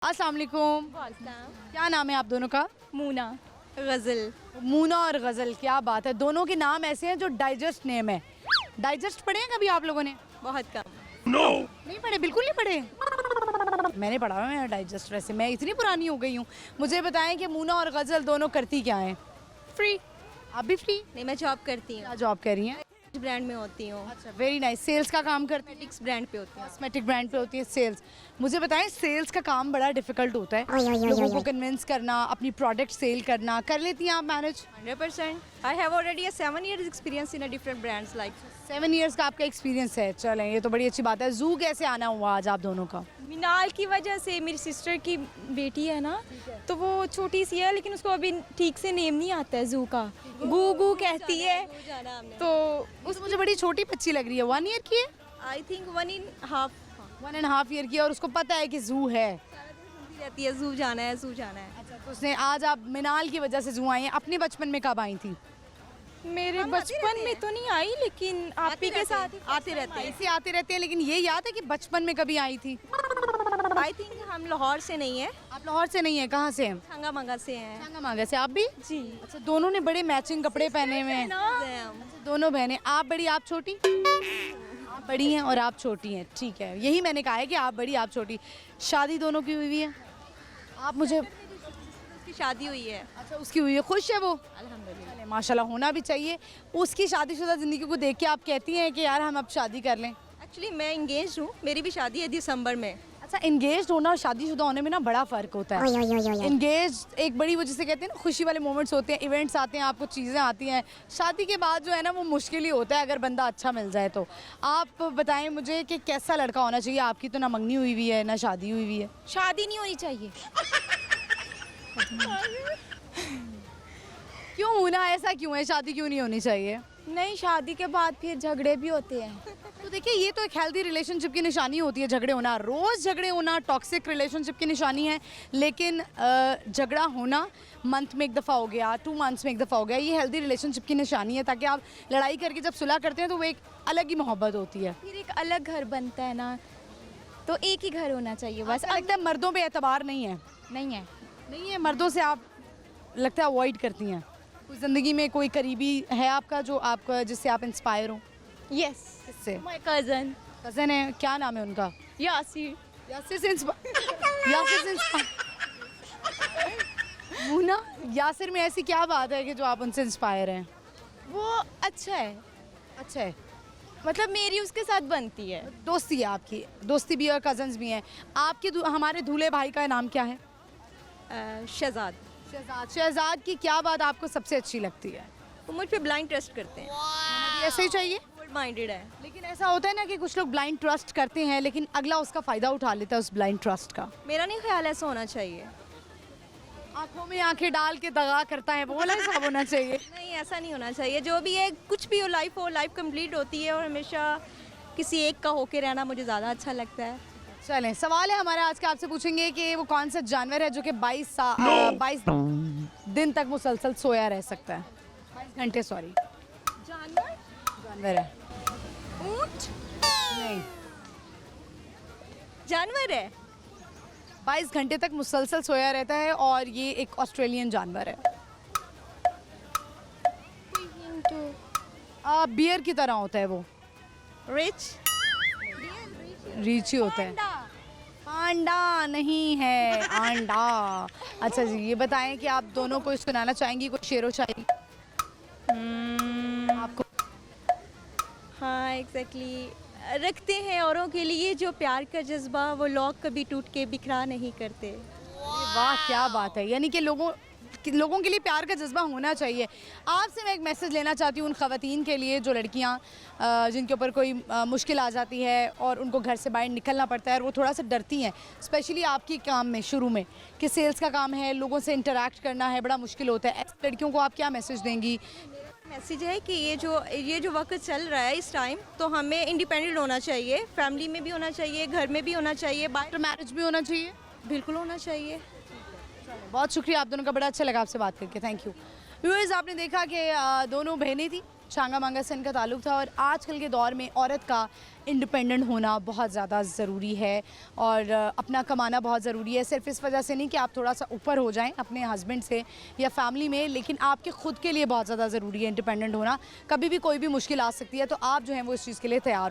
अस्सलाम वालेकुम। क्या नाम है आप दोनों का? मूना गज़ल। मूना और गज़ल, क्या बात है। दोनों के नाम ऐसे हैं जो डाइजेस्ट नेम है। डाइजेस्ट पढ़े हैं कभी आप लोगों ने? बहुत कम। नहीं पढ़े, बिल्कुल नहीं पढ़े। मैंने पढ़ा हुआ है डाइजेस्ट। वैसे मैं इतनी पुरानी हो गई हूँ। मुझे बताएं कि मूना और गज़ल दोनों करती क्या हैं? फ्री। आप भी फ्री? नहीं, मैं जॉब करती हूँ। क्या जॉब कर रही हैं? ब्रांड में होती हूँ। अच्छा, वेरी नाइस। सेल्स का काम करती हैं? कॉस्मेटिक्स ब्रांड पे होती हूँ। कॉस्मेटिक ब्रांड पे होती है सेल्स। मुझे बताएं, सेल्स का काम बड़ा डिफिकल्ट होता है। लोगों को कन्विंस करना, अपनी प्रोडक्ट सेल करना। कर लेती हैं आप manage? 100%। I have already a 7 years experience in a different brands like 7 years का आपका एक्सपीरियंस है। चलें, ये तो बड़ी अच्छी बात है। जू कैसे आना हुआ आज आप दोनों का? मिनाल की वजह से। मेरी सिस्टर की बेटी है ना, तो वो छोटी सी है लेकिन उसको अभी ठीक से नेम नहीं आता है जू का। गू गू कहती है, तो उस मुझे बड़ी छोटी बच्ची लग रही है। 1 ईयर की है? आई थिंक 1.5 1.5 ईयर की है और उसको पता है कि जू है। रहती है, जू जाना है, जू जाना है। अच्छा, तो उसने आज आप मिनाल की वजह से जू आई हैं। अपने बचपन में कब आई थी? मेरे बचपन में तो नहीं आई, लेकिन आप ही के साथ आते रहते हैं। ऐसे आते रहते हैं, लेकिन ये याद है कि बचपन में कभी आई थी? आई थिंक हम लाहौर से नहीं है। आप लाहौर से नहीं है, कहाँ से हैं? हंगा मंगा से हैं। सांगामागा से। आप भी? जी। अच्छा, दोनों ने बड़े मैचिंग कपड़े पहने हुए हैं। अच्छा, दोनों बहनें। आप बड़ी आप छोटी? आप बड़ी हैं और आप छोटी हैं, ठीक है। यही मैंने कहा है कि आप बड़ी आप छोटी। शादी दोनों की हुई है? आप मुझे उसकी शादी हुई है। अच्छा, उसकी हुई है। खुश है वो? अल्हम्दुलिल्लाह। चले, माशाल्लाह, होना भी चाहिए। उसकी शादीशुदा ज़िंदगी को देख के आप कहती हैं कि यार हम अब शादी कर लें? एक्चुअली मैं इंगेज हूँ, मेरी भी शादी है दिसंबर में। अच्छा, इंगेज होना और शादीशुदा होने में ना बड़ा फ़र्क होता है। इंगेज एक बड़ी, वो जिसे कहते हैं ना, खुशी वाले मोमेंट्स होते हैं, इवेंट्स आते हैं, आपको चीज़ें आती हैं। शादी के बाद जो है ना, वो मुश्किल ही होता है अगर बंदा अच्छा मिल जाए तो। आप बताएं मुझे कि कैसा लड़का होना चाहिए? आपकी तो ना मंगनी हुई हुई है ना शादी हुई हुई है। शादी नहीं होनी चाहिए। क्यों होना, ऐसा क्यों है? शादी क्यों नहीं होनी चाहिए? नहीं, शादी के बाद फिर झगड़े भी होते हैं। तो देखिए, ये तो एक हेल्दी रिलेशनशिप की निशानी होती है, झगड़े होना। रोज़ झगड़े होना टॉक्सिक रिलेशनशिप की निशानी है। लेकिन झगड़ा होना मंथ में एक दफ़ा हो गया, 2 मंथ्स में एक दफ़ा हो गया, ये हेल्दी रिलेशनशिप की निशानी है। ताकि आप लड़ाई करके जब सुलह करते हैं तो वो एक अलग ही मोहब्बत होती है। फिर एक अलग घर बनता है ना, तो एक ही घर होना चाहिए बस। ऐसा लगता है मर्दों पे एतबार नहीं है? नहीं है। नहीं है, मर्दों से आप लगता है अवॉइड करती हैं। कोई ज़िंदगी में कोई करीबी है आपका जो आपका, जिससे आप इंस्पायर हो? यस, किससे? माय कज़न कज़न है, क्या नाम है उनका? यासीर। यासिर से मूना, यासिर में ऐसी क्या बात है कि जो आप उनसे इंस्पायर हैं? वो अच्छा है, अच्छा है, मतलब मेरी उसके साथ बनती है। दोस्ती है आपकी, दोस्ती भी और कज़न्स भी हैं। आपके हमारे दूल्हे भाई का नाम क्या है? शहजाद। शहजाद। शहजाद की क्या बात आपको सबसे अच्छी लगती है? वो मुझ पे ब्लाइंड ट्रस्ट करते हैं। ऐसे ही चाहिए। गुड माइंडेड है। लेकिन ऐसा होता है ना कि कुछ लोग ब्लाइंड ट्रस्ट करते हैं, लेकिन अगला उसका फ़ायदा उठा लेता है उस ब्लाइंड ट्रस्ट का। मेरा नहीं ख्याल ऐसा होना चाहिए। आंखों में आंखें डाल के दगा करता है, वो वाला हिसाब होना चाहिए। नहीं, ऐसा नहीं होना चाहिए। जो भी है, कुछ भी हो, लाइफ कंप्लीट होती है और हमेशा किसी एक का होके रहना मुझे ज़्यादा अच्छा लगता है। चलें, सवाल है हमारा आज का, आपसे पूछेंगे कि वो कौन सा जानवर है जो कि 22 दिन तक मुसलसल सोया रह सकता है? 22 घंटे, सॉरी। जानवर है। ऊंट नहीं, जानवर है। 22 घंटे तक मुसलसल सोया रहता है और ये एक ऑस्ट्रेलियन जानवर है। बियर की तरह होता है वो। रिच। रीच ही होता है। पांडा नहीं है, आंडा। अच्छा जी, ये बताएं कि आप दोनों को सुनाना चाहेंगी कोई शेरो शायरी? आपको? हाँ, एग्जैक्टली। रखते हैं औरों के लिए जो प्यार का जज्बा, वो लोग कभी टूट के बिखरा नहीं करते। वाह, क्या बात है। यानी कि लोगों के लिए प्यार का जज्बा होना चाहिए। आपसे मैं एक मैसेज लेना चाहती हूँ उन ख़वातीन के लिए जो लड़कियाँ जिनके ऊपर कोई मुश्किल आ जाती है और उनको घर से बाहर निकलना पड़ता है और वो थोड़ा सा डरती हैं, स्पेशली आपकी काम में शुरू में कि सेल्स का काम है, लोगों से इंटरेक्ट करना है, बड़ा मुश्किल होता है। ऐसी लड़कियों को आप क्या मैसेज देंगी? मैसेज है कि ये जो वक्त चल रहा है इस टाइम, तो हमें इंडिपेंडेंट होना चाहिए। फैमिली में भी होना चाहिए, घर में भी होना चाहिए, बाहर मैरिज भी होना चाहिए। बिल्कुल होना चाहिए। बहुत शुक्रिया आप दोनों का, बड़ा अच्छा लगा आपसे बात करके, थैंक यू। व्यूअर्स, आपने देखा कि दोनों बहनें थी शांगा मांगा से इनका ताल्लुक़ था। और आजकल के दौर में औरत का इंडिपेंडेंट होना बहुत ज़्यादा ज़रूरी है और अपना कमाना बहुत ज़रूरी है। सिर्फ इस वजह से नहीं कि आप थोड़ा सा ऊपर हो जाएं अपने हस्बैंड से या फैमिली में, लेकिन आपके ख़ुद के लिए बहुत ज़्यादा ज़रूरी है इंडिपेंडेंट होना। कभी भी कोई भी मुश्किल आ सकती है, तो आप जो हैं वो इस चीज़ के लिए तैयार हो।